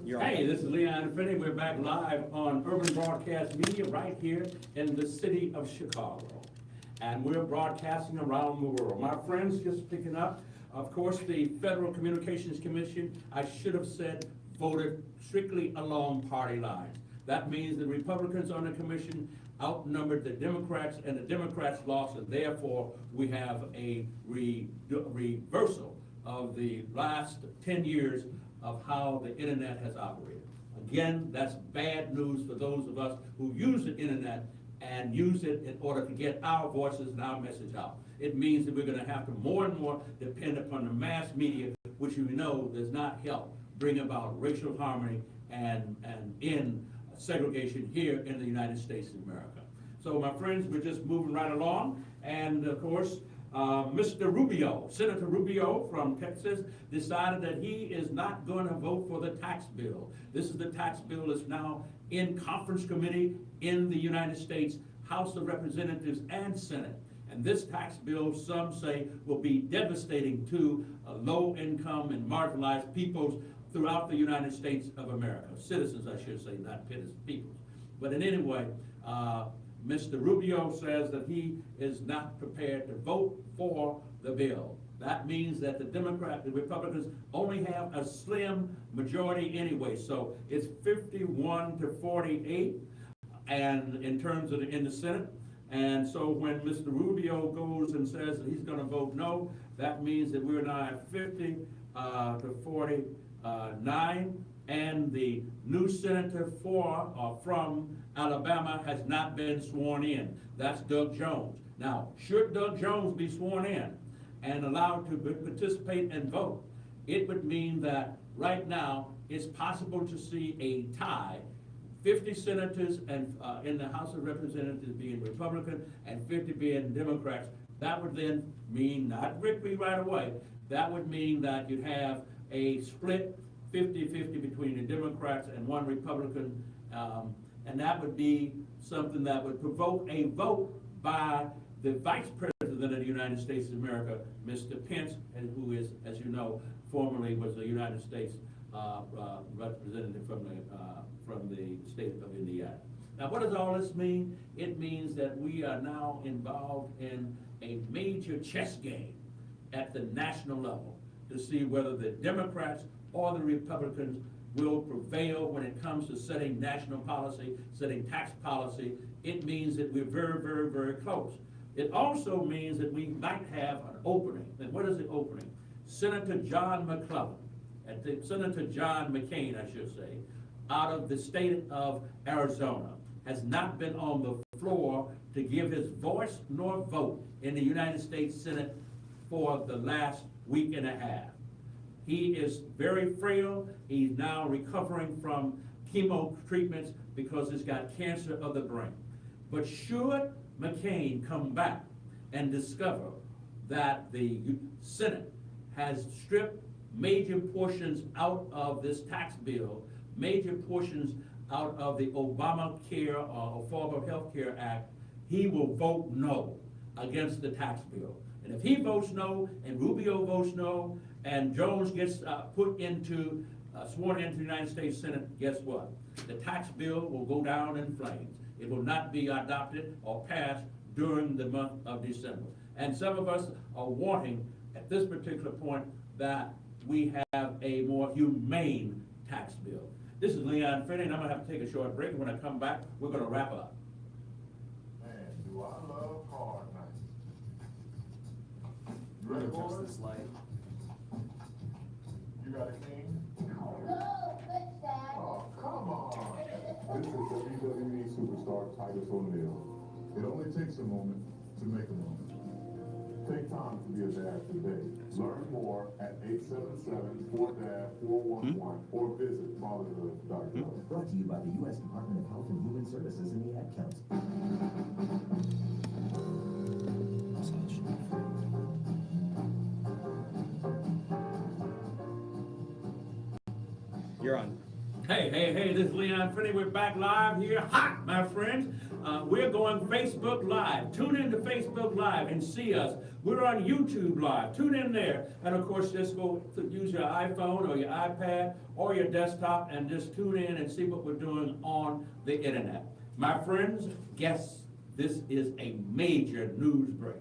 Hey, this is Leon Finney. We're back live on Urban Broadcast Media right here in the city of Chicago. And we're broadcasting around the world. My friends, just picking up, of course, the Federal Communications Commission, I should have said, voted strictly along party lines. That means the Republicans on the commission outnumbered the Democrats, and the Democrats lost, and therefore we have a reversal of the last 10 years of how the internet has operated. Again, that's bad news for those of us who use the internet and use it in order to get our voices and our message out. It means that we're going to have to more and more depend upon the mass media, which we know does not help bring about racial harmony and end segregation here in the United States of America. So my friends, we're just moving right along, and of course, Mr. Rubio, Senator Rubio from Texas, decided that he is not going to vote for the tax bill. This is the tax bill that's now in conference committee in the United States House of Representatives and Senate. And this tax bill, some say, will be devastating to low-income and marginalized peoples throughout the United States of America. Citizens, I should say, not peoples. But in any way, Mr. Rubio says that he is not prepared to vote for the bill. That means that the Republicans only have a slim majority anyway. So it's 51 to 48, and in terms of in the Senate. And so when Mr. Rubio goes and says that he's going to vote no, that means that we're now at 50 to 49. And the new senator from Alabama has not been sworn in. That's Doug Jones. Now, should Doug Jones be sworn in and allowed to participate and vote, it would mean that right now it's possible to see a tie, 50 senators and in the House of Representatives being Republican and 50 being Democrats. That would then mean, not victory right away, that would mean that you'd have a split 50-50 between the Democrats and one Republican, and that would be something that would provoke a vote by the Vice President of the United States of America, Mr. Pence, and who is, as you know, formerly was the United States representative from the state of Indiana. Now, what does all this mean? It means that we are now involved in a major chess game at the national level to see whether the Democrats or the Republicans will prevail when it comes to setting national policy, setting tax policy. It means that we're very, very, very close. It also means that we might have an opening. And what is the opening? Senator John McCain, I should say, out of the state of Arizona, has not been on the floor to give his voice nor vote in the United States Senate for the last week and a half. He is very frail. He's now recovering from chemo treatments because he's got cancer of the brain. But should McCain come back and discover that the Senate has stripped major portions out of this tax bill, major portions out of the Obamacare or Affordable Health Care Act, he will vote no against the tax bill. And if he votes no, and Rubio votes no, and Jones gets sworn into the United States Senate, guess what? The tax bill will go down in flames. It will not be adopted or passed during the month of December. And some of us are wanting, at this particular point, that we have a more humane tax bill. This is Leon Finney, and I'm going to have to take a short break. And when I come back, we're going to wrap up. Man, do I love hard nights. You ready, boys? This light. You got a king? No, good Dad. Oh, come on. This is WWE superstar Titus O'Neil. It only takes a moment to make a moment. Take time to be a dad today. Learn more at 877-4DAD-411 or visit fatherhood.gov. Brought to you by the U.S. Department of Health and Human Services and the Ad Council. You're on. Hey, this is Leon Finney. We're back live here. Hot, my friends. We're going Facebook Live. Tune in to Facebook Live and see us. We're on YouTube Live. Tune in there. And of course, just go to use your iPhone or your iPad or your desktop and just tune in and see what we're doing on the internet. My friends, guess this is a major news break.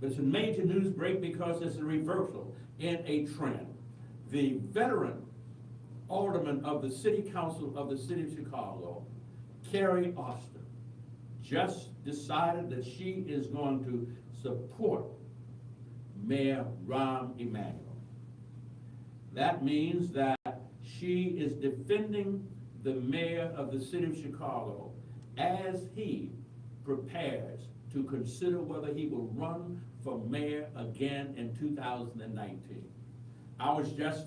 It's a major news break because it's a reversal in a trend. The veteran alderman of the City Council of the City of Chicago, Carrie Austin, just decided that she is going to support Mayor Rahm Emanuel. That means that she is defending the mayor of the City of Chicago as he prepares to consider whether he will run for mayor again in 2019. I was just,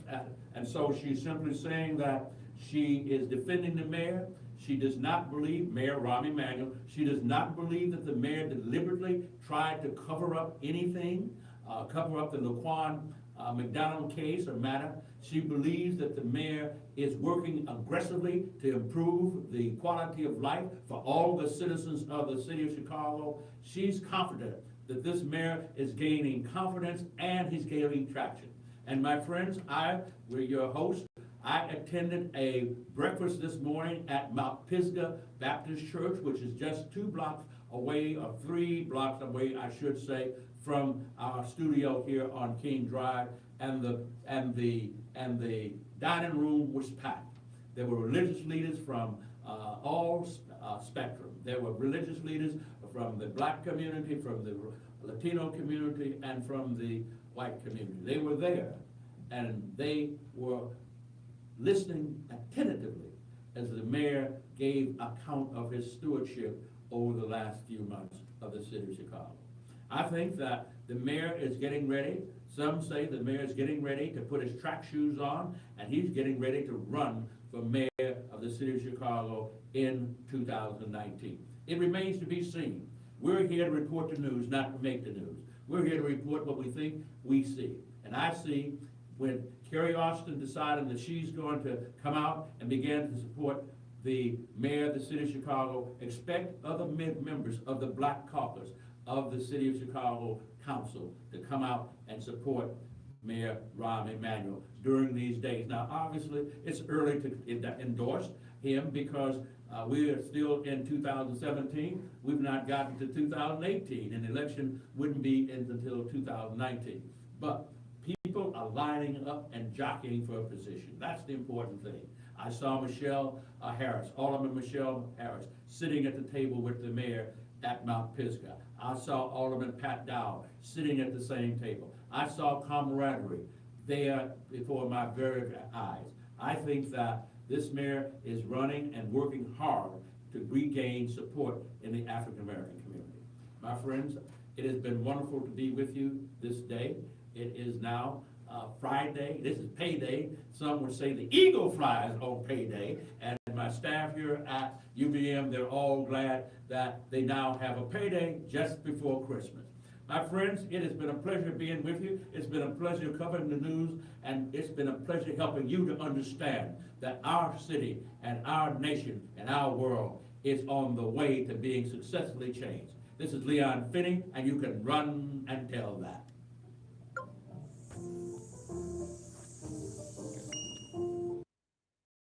and so she's simply saying that she is defending the mayor. She does not believe, Mayor Rahm Emanuel, she does not believe that the mayor deliberately tried to cover up anything, cover up the Laquan McDonald case or matter. She believes that the mayor is working aggressively to improve the quality of life for all the citizens of the City of Chicago. She's confident that this mayor is gaining confidence and he's gaining traction. And my friends, we're your host. I attended a breakfast this morning at Mount Pisgah Baptist Church, which is just 2 blocks away, or 3 blocks away, I should say, from our studio here on King Drive, and the dining room was packed. There were religious leaders from all spectrum. There were religious leaders from the black community, from the Latino community, and from the white community. They were there, and they were listening attentively as the mayor gave account of his stewardship over the last few months of the City of Chicago. I think that the mayor is getting ready. Some say the mayor is getting ready to put his track shoes on, and he's getting ready to run for mayor of the City of Chicago in 2019. It remains to be seen. We're here to report the news, not to make the news. We're here to report what we think we see. And I see when Carrie Austin decided that she's going to come out and begin to support the mayor of the City of Chicago, expect other members of the Black Caucus of the City of Chicago Council to come out and support Mayor Rahm Emanuel during these days. Now, obviously, it's early to endorse him because we are still in 2017. We've not gotten to 2018, and the election wouldn't be until 2019. But people are lining up and jockeying for a position. That's the important thing. I saw Michelle Harris, Alderman Michelle Harris, sitting at the table with the mayor at Mount Pisgah. I saw Alderman Pat Dow sitting at the same table. I saw camaraderie there before my very eyes. I think that this mayor is running and working hard to regain support in the African American community. My friends, it has been wonderful to be with you this day. It is now Friday. This is payday. Some would say the eagle flies on payday. And my staff here at UVM, they're all glad that they now have a payday just before Christmas. My friends, it has been a pleasure being with you. It's been a pleasure covering the news, and it's been a pleasure helping you to understand that our city and our nation and our world is on the way to being successfully changed. This is Leon Finney, and you can run and tell that.